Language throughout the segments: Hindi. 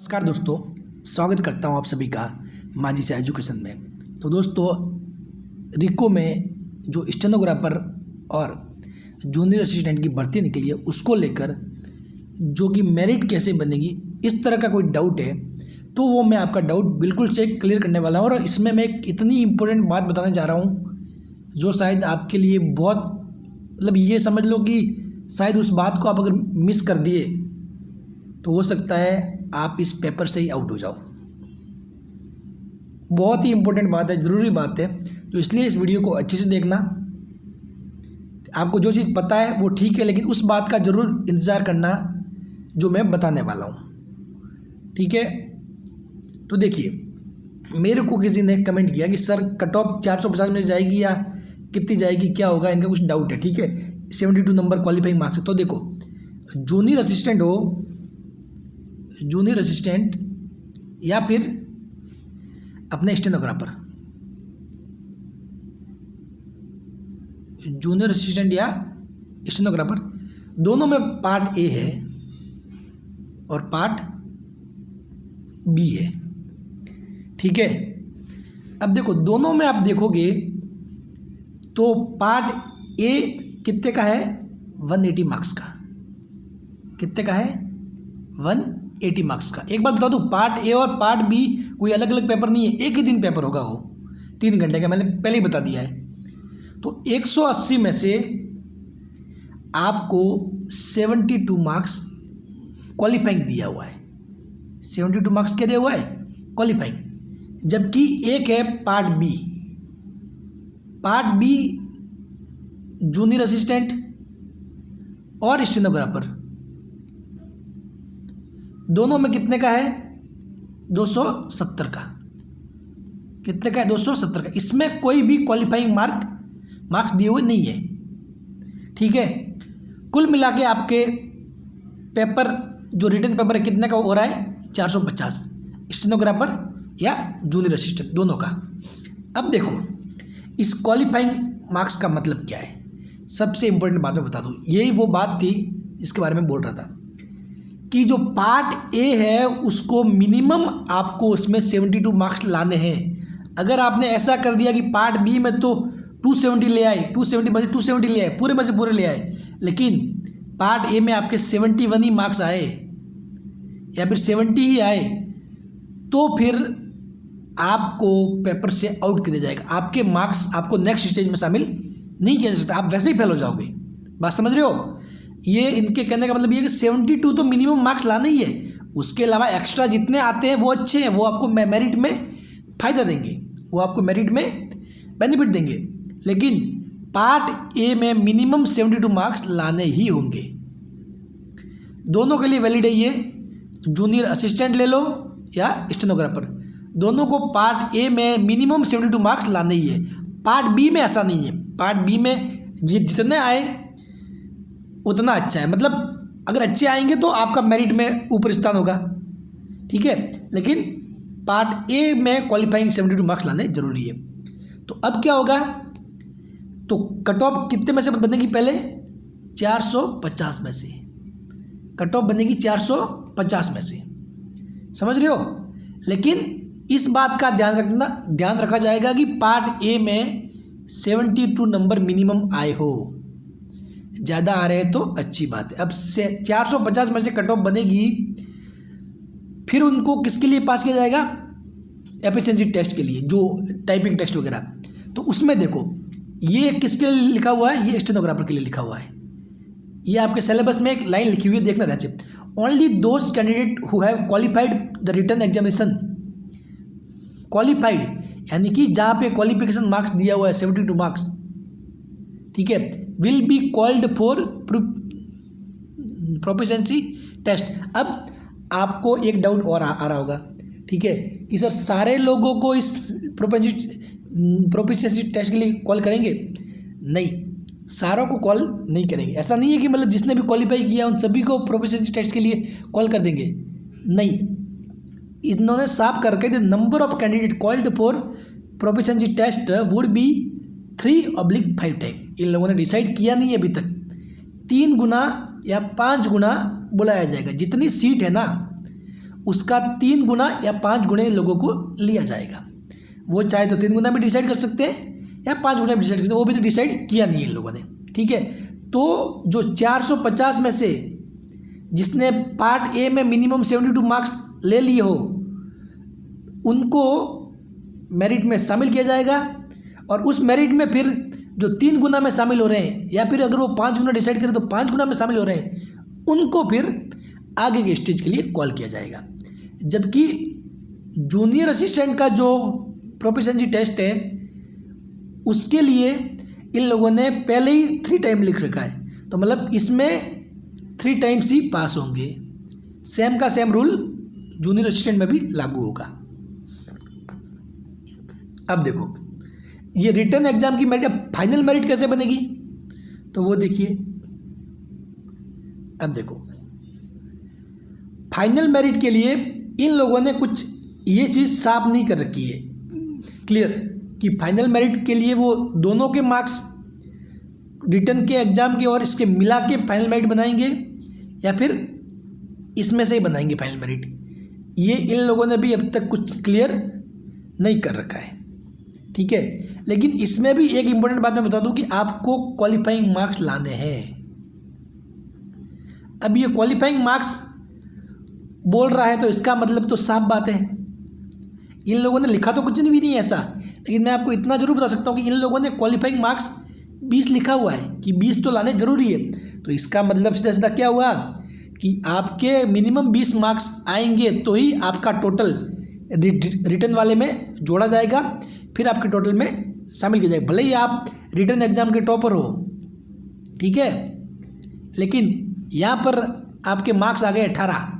नमस्कार दोस्तों, स्वागत करता हूं आप सभी का माझी से एजुकेशन में। तो दोस्तों, रिको में जो स्टेनोग्राफर और जूनियर असिस्टेंट की भर्ती निकली है उसको लेकर जो कि मेरिट कैसे बनेगी, इस तरह का कोई डाउट है तो वो मैं आपका डाउट बिल्कुल से क्लियर करने वाला हूं। और इसमें मैं एक इतनी इम्पोर्टेंट बात बताने जा रहा हूं जो शायद आपके लिए बहुत ये समझ लो कि शायद उस बात को आप अगर मिस कर दिए तो हो सकता है आप इस पेपर से ही आउट हो जाओ। बहुत ही इंपॉर्टेंट बात है, ज़रूरी बात है, तो इसलिए इस वीडियो को अच्छे से देखना। आपको जो चीज़ पता है वो ठीक है, लेकिन उस बात का ज़रूर इंतज़ार करना जो मैं बताने वाला हूँ, ठीक है। तो देखिए, मेरे को किसी ने कमेंट किया कि सर कट ऑफ 450 में जाएगी या कितनी जाएगी, क्या होगा, इनका कुछ डाउट है, ठीक है। 72 नंबर क्वालिफाइंग मार्क्स है। तो देखो, जूनियर असिस्टेंट हो, जूनियर असिस्टेंट या फिर अपने स्टेनोग्राफर, जूनियर असिस्टेंट या स्टेनोग्राफर, दोनों में पार्ट ए है और पार्ट बी है, ठीक है। अब देखो, दोनों में आप देखोगे तो पार्ट ए कितने का है, 180 मार्क्स का। कितने का है, 180 मार्क्स का। एक बात बता दूं, पार्ट ए और पार्ट बी कोई अलग अलग पेपर नहीं है, एक ही दिन पेपर होगा, वो 3 घंटे का, मैंने पहले ही बता दिया है। तो 180 में से आपको 72 मार्क्स क्वालिफाइंग दिया हुआ है। 72 मार्क्स क्या दिया हुआ है, क्वालिफाइंग। जबकि एक है part B. Part B junior assistant और स्टेनोग्राफर, दोनों में कितने का है, 270 का। कितने का है, 270 का। इसमें कोई भी क्वालिफाइंग मार्क्स दिए हुए नहीं है, ठीक है। कुल मिला के आपके पेपर जो रिटन पेपर है कितने का हो रहा है, 450, स्टेनोग्राफर या जूनियर असिस्टेंट दोनों का। अब देखो, इस क्वालिफाइंग मार्क्स का मतलब क्या है, सबसे इंपॉर्टेंट बात मैं बता दूं। यही वो बात थी जिसके बारे में बोल रहा था कि जो पार्ट ए है उसको मिनिमम आपको उसमें 72 मार्क्स लाने हैं। अगर आपने ऐसा कर दिया कि पार्ट बी में तो 270 ले आए, 270 में से 270 ले आए, पूरे में से पूरे ले आए, लेकिन पार्ट ए में आपके 71 ही मार्क्स आए या फिर 70 ही आए, तो फिर आपको पेपर से आउट कर दिया जाएगा। आपके मार्क्स आपको नेक्स्ट स्टेज में शामिल नहीं किया जा सकता, आप वैसे ही फेल हो जाओगे। बात समझ रहे हो। ये इनके कहने का मतलब ये कि 72 तो मिनिमम मार्क्स लाना ही है, उसके अलावा एक्स्ट्रा जितने आते हैं वो अच्छे हैं, वो आपको मेरिट में फ़ायदा देंगे, वो आपको मेरिट में बेनिफिट देंगे। लेकिन पार्ट ए में मिनिमम 72 मार्क्स लाने ही होंगे। दोनों के लिए वैलिड है ये, जूनियर असिस्टेंट ले लो या स्टेनोग्राफर, दोनों को पार्ट ए में मिनिमम 72 मार्क्स लाने ही है। पार्ट बी में ऐसा नहीं है। पार्ट बी में जितने आए उतना अच्छा है, मतलब अगर अच्छे आएंगे तो आपका मेरिट में ऊपर स्थान होगा, ठीक है। लेकिन पार्ट ए में क्वालिफाइंग 72 मार्क्स लाने जरूरी है। तो अब क्या होगा, तो कट ऑफ कितने में से बनेगी, पहले 450 में से कट ऑफ बनेगी, 450 में से, समझ रहे हो। लेकिन इस बात का ध्यान रखा जाएगा कि पार्ट ए में 72 नंबर मिनिमम आए हो। ज़्यादा आ रहे हैं तो अच्छी बात है। अब से 450 में से कट ऑफ बनेगी, फिर उनको किसके लिए पास किया जाएगा, एफिशिएंसी टेस्ट के लिए, जो टाइपिंग टेस्ट वगैरह। तो उसमें देखो, ये किसके लिए लिखा हुआ है, ये स्टेनोग्राफर के लिए लिखा हुआ है। ये आपके सिलेबस में एक लाइन लिखी हुई है, देखना ध्यान से। Only those candidate who have qualified the written examination, qualified यानी कि जहाँ पे क्वालिफिकेशन मार्क्स दिया हुआ है 72 मार्क्स, ठीक है, will be called for proficiency test. अब आपको एक डाउट और आ रहा होगा, ठीक है, कि सर सारे लोगों को इस प्रोफिशिएंसी टेस्ट के लिए कॉल करेंगे? नहीं, सारों को कॉल नहीं करेंगे। ऐसा नहीं है कि मतलब जिसने भी क्वालिफाई किया उन सभी को प्रोफिशिएंसी टेस्ट के लिए कॉल कर देंगे, नहीं। इन्होंने साफ करके the number of candidate called for proficiency test would be 3/5 time. इन लोगों ने डिसाइड किया नहीं है अभी तक, 3 गुना या 5 गुना बुलाया जाएगा। जितनी सीट है ना उसका 3 गुना या 5 गुने लोगों को लिया जाएगा। वो चाहे तो 3 गुना भी डिसाइड कर सकते हैं या 5 गुना भी डिसाइड कर सकते हैं, वो भी तो डिसाइड किया नहीं इन लोगों ने, ठीक है। तो जो 450 में से जिसने पार्ट ए में मिनिमम 72 मार्क्स ले लिए हो उनको मेरिट में शामिल किया जाएगा, और उस मेरिट में फिर जो 3 गुना में शामिल हो रहे हैं या फिर अगर वो 5 गुना डिसाइड करें तो 5 गुना में शामिल हो रहे हैं उनको फिर आगे के स्टेज के लिए कॉल किया जाएगा। जबकि जूनियर असिस्टेंट का जो प्रोफिशिएंसी टेस्ट है उसके लिए इन लोगों ने पहले ही 3 टाइम लिख रखा है, तो मतलब इसमें 3 टाइम्स ही पास होंगे। सेम का सेम रूल जूनियर असिस्टेंट में भी लागू होगा। अब देखो ये रिटन एग्जाम की मेरिट, अब फाइनल मेरिट कैसे बनेगी तो वो देखिए। अब देखो फाइनल मेरिट के लिए इन लोगों ने कुछ ये चीज़ साफ नहीं कर रखी है क्लियर, कि फाइनल मेरिट के लिए वो दोनों के मार्क्स रिटन के एग्ज़ाम के और इसके मिला के फाइनल मेरिट बनाएंगे या फिर इसमें से ही बनाएंगे फाइनल मेरिट, ये इन लोगों ने भी अब तक कुछ क्लियर नहीं कर रखा है, ठीक है। लेकिन इसमें भी एक इम्पोर्टेंट बात मैं बता दूं कि आपको क्वालिफाइंग मार्क्स लाने हैं। अब ये क्वालिफाइंग मार्क्स बोल रहा है तो इसका मतलब तो साफ बात है, इन लोगों ने लिखा तो कुछ भी नहीं ऐसा, लेकिन मैं आपको इतना जरूर बता सकता हूँ कि इन लोगों ने क्वालिफाइंग मार्क्स 20 लिखा हुआ है कि 20 तो लाने जरूरी है। तो इसका मतलब सीधा सीधा क्या हुआ कि आपके मिनिमम 20 मार्क्स आएंगे तो ही आपका टोटल रिटन वाले में जोड़ा जाएगा, फिर आपके टोटल में शामिल किया जाएगा। भले ही आप रिटन एग्जाम के टॉपर हो, ठीक है, लेकिन यहाँ पर आपके मार्क्स आ गए 18,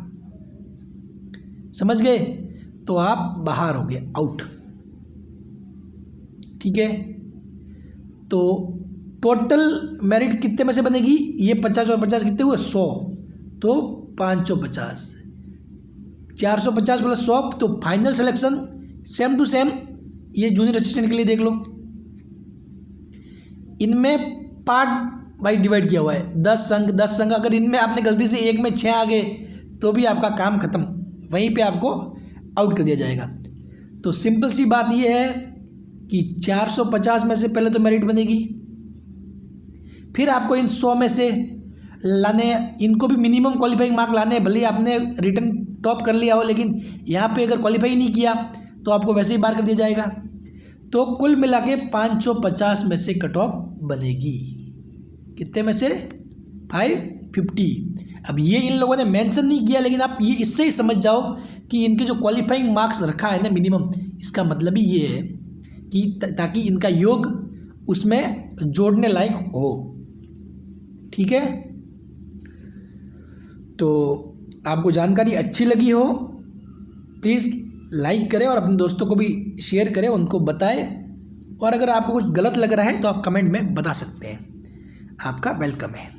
समझ गए, तो आप बाहर हो गए, आउट, ठीक है। तो टोटल मेरिट कितने में से बनेगी, ये 50 और 50 कितने हुए 100, तो 550, 450 प्लस 100, तो final selection same to same ये जूनियर असिस्टेंट के लिए देख लो। इनमें पार्ट वाइज डिवाइड किया हुआ है, 10 संघ, अगर इनमें आपने गलती से एक में 6 आ गए तो भी आपका काम खत्म, वहीं पे आपको आउट कर दिया जाएगा। तो सिंपल सी बात यह है कि 450 में से पहले तो मेरिट बनेगी, फिर आपको इन 100 में से लाने, इनको भी मिनिमम क्वालिफाइंग मार्क लाने, भले ही आपने रिटन टॉप कर लिया हो लेकिन यहाँ पे अगर क्वालिफाई नहीं किया तो आपको वैसे ही बाहर कर दिया जाएगा। तो कुल मिला के 550 में से कट ऑफ बनेगी, कितने में से 550। अब ये इन लोगों ने मेंशन नहीं किया, लेकिन आप ये इससे ही समझ जाओ कि इनके जो क्वालिफाइंग मार्क्स रखा है ना मिनिमम, इसका मतलब ही ये है कि ताकि इनका योग उसमें जोड़ने लायक हो, ठीक है। तो आपको जानकारी अच्छी लगी हो प्लीज़ लाइक करें और अपने दोस्तों को भी शेयर करें, उनको बताएं, और अगर आपको कुछ गलत लग रहा है तो आप कमेंट में बता सकते हैं। आपका वेलकम है।